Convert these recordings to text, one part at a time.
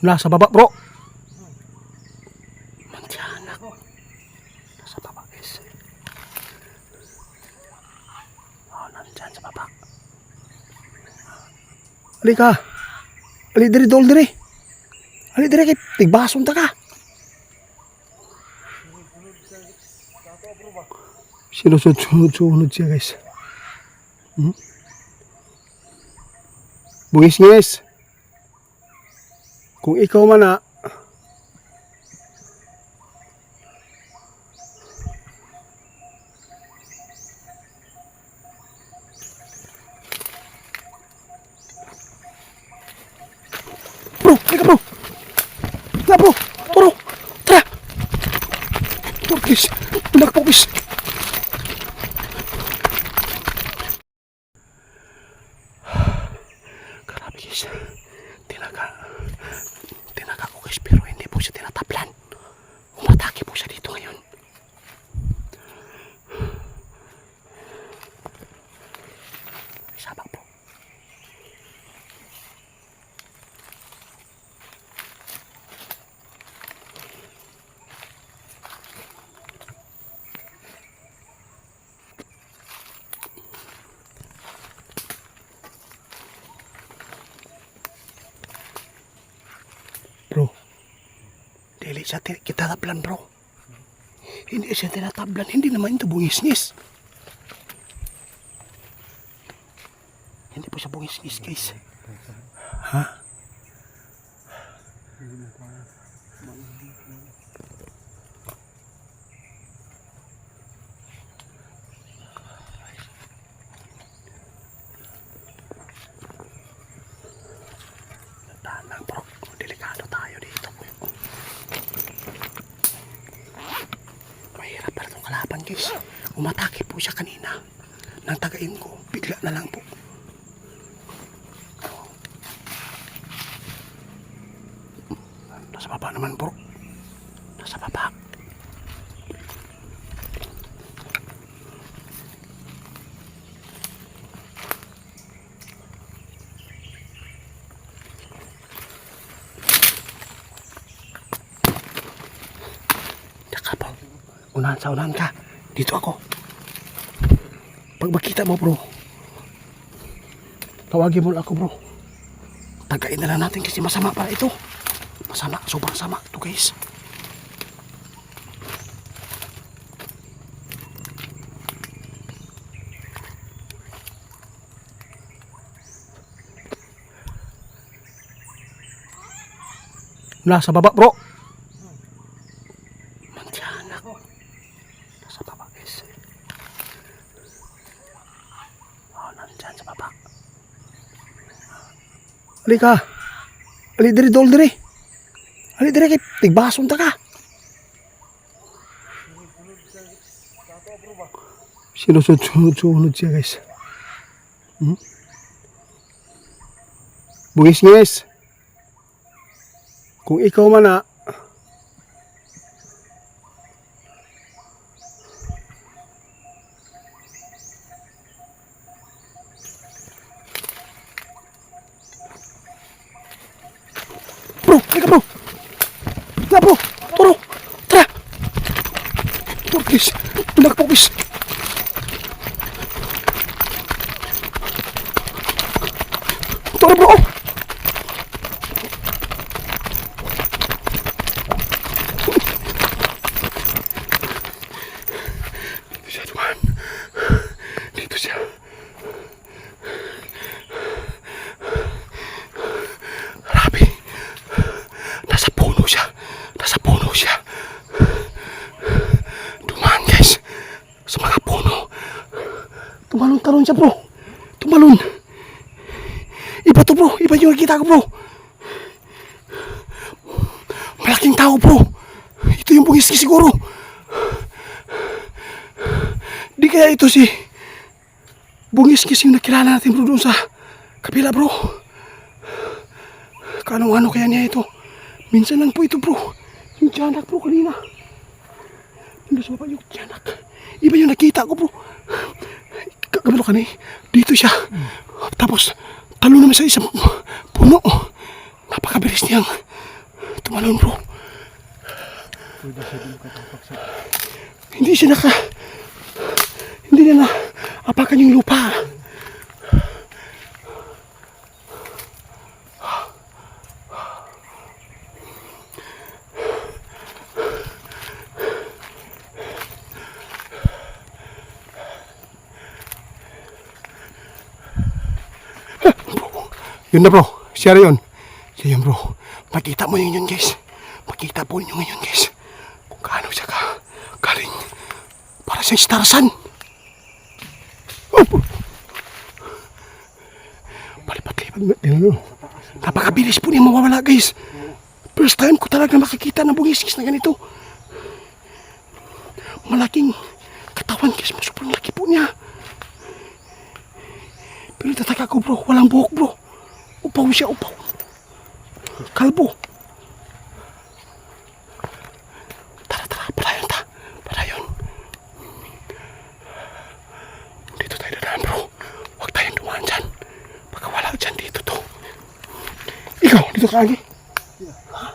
Nasa baba bro. Mantianak. Nasa baba guys. Oh, nandyan sa baba. Halika. Ali diri dol diri. Ali diri kay tigbason ta ka. Sinusunod siya guys. Bungis-ngis. Kung ikaw man na bro, halika bro. Tara bro, tara. Tara. Turkis, nagpokis. Grabe guys. Tinaga ko guys, pero hindi po siya tinataplan. Umatake po siya dito ngayon. Sabak po. Bro, dili siya kitatablan bro. Hindi siya tinatablan, hindi naman ito bungis-ngis. Hindi po siya bungis-ngis guys. Ha? Tahan bro, delikado tayo dito. Mahirap para itong kalaban guys. Umatake po siya kanina. Nang tagain ko, bigla na lang po. Nasa baba naman bro. Nasa baba. Unahan sa unahan ka. Dito ako. Pag makita mo bro, tawagin mo ako bro. Tagain na lang natin kasi masama para ito. Masama, sobrang sama ito guys. Nasa baba bro. Nasa baba guys. Oh, nandyan sa baba. Halika. Ali diri dol diri. Ali diri kay tigbason ta ka. Sinusunod siya guys. Bungis-ngis. Kung ikaw man na bro, halika bro. Tara bro, tara. Tara. Turkis, nagpokis. Tara bro. Dito siya, Juan. Dito siya. Grabe. Nasa puno siya. Nasa puno siya. Dumaan guys. Sa mga puno. Tumalon-talon siya bro. Tumalon. Iba to bro. Iba yung nakita ko bro. Malaking tao bro. Ito yung bungis siguro. Di kaya ito si Bungis yung nakilala natin bro doon sa kabila bro. Kano-ano kaya niya ito. Minsan lang po ito bro. Yung tiyanak bro kanina. Nandun sa baba yung tiyanak. Iba yung nakita ko bro. Kabalo ka na eh. Dito siya. Tapos talo naman sa isang puno. Napakabilis niyang tumalon bro. Pwede siya di makatapak sa... Hindi na apakan yung lupa. Yun na bro, siya yun. Siya yun bro. Makita mo yun guys. Makita po ninyo ngayon guys. Kung gaano siya galing. Para siyang Starsan. Oh, palipat-lipat. Napakabilis po niya mawawala guys. First time ko talaga makikita ng bungiskis na ganito. Malaking katawan guys. Sobrang laki po niya. Pero tataka ko bro, walang buhok bro. Upaw siya, upaw. Kalbo. Tara, padayon. Dito tayo dadaan bro. Huwag tayong dumaan dyan. Baka wala dyan dito to. Ikaw, dito ka lagi. Ha?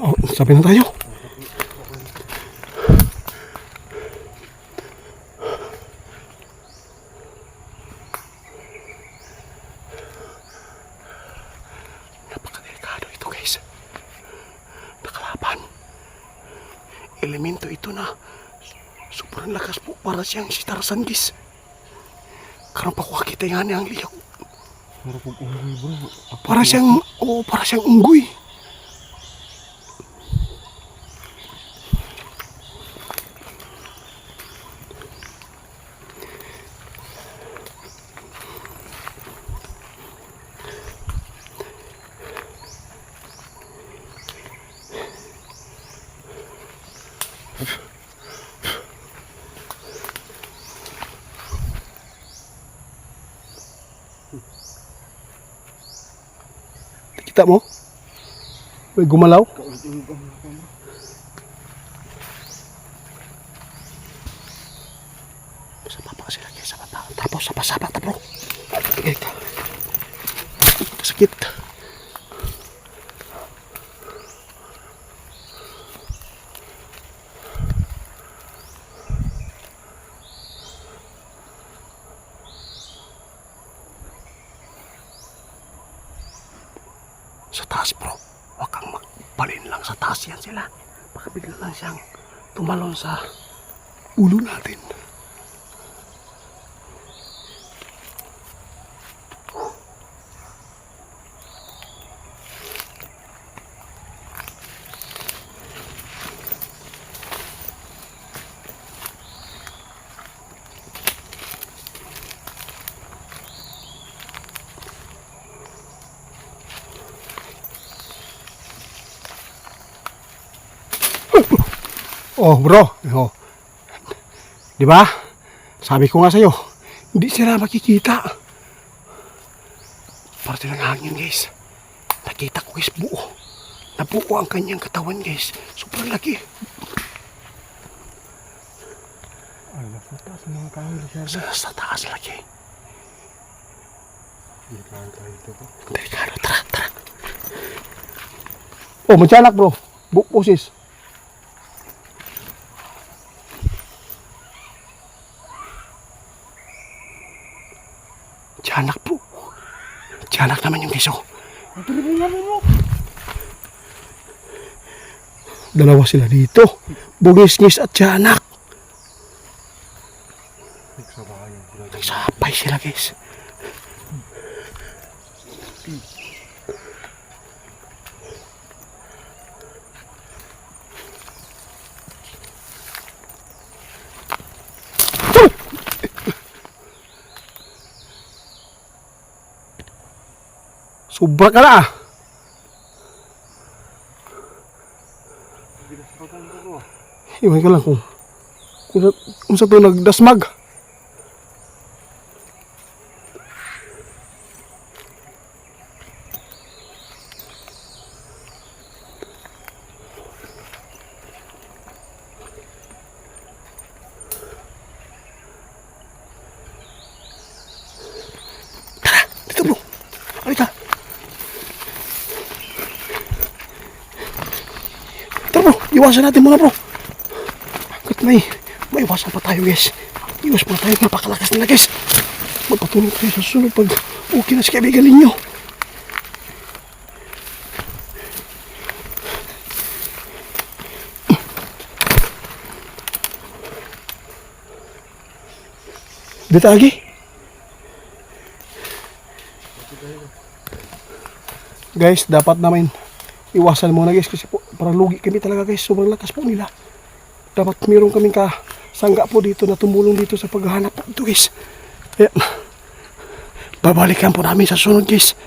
Oh, sabi na tayo. Elemento ito na sobrang lakas po para siyang si Tarzan guys. Karang pakukakita yan ang liyak. Para siyang unggoy. Kita mo? May gumalaw? Sapa pa kasi lagi, sapa pa. Tapos sapa ta bro. Sakit. Sa taas bro, huwag kang magbalin lang sa taas yan sila. Baka bigla lang siyang tumalon sa ulo natin. Oh bro, oh. Di ba? Sabi ko nga sa'yo, hindi sila makikita. Parte ng hangin guys. Nakita ko guys buo. Nabuo ang kanyang katawan guys. Sobrang laki. Ay, nasa taas ng mga kahoy siya. Sa taas lagi. Delikado, tara. Oh, mansyanak bro. Bukpusis. Tiyanak bro. Tiyanak naman yung giso. Dalawa sila dito. Bungis-ngis at tiyanak. Nagsabay sila guys. Sobra ka na. Iwan ka lang kung sa ito nagdasmag. Tara, dito bro. Halika. Bro, iwasan natin muna bro. Hanggat may iwasan pa tayo guys. Iwas pa tayo, napakalakas nila guys. Magpatuloy tayo sa susunod pag okay na si kaibigan ninyo. Dito lagi. Guys, dapat namin iwasan muna guys kasi po parang lugi kami talaga guys. Sobrang lakas po nila. Dapat mayroon kaming kasangga po dito na tumulong dito sa paghahanap po ito guys. Kaya babalikan po namin sa sunod guys.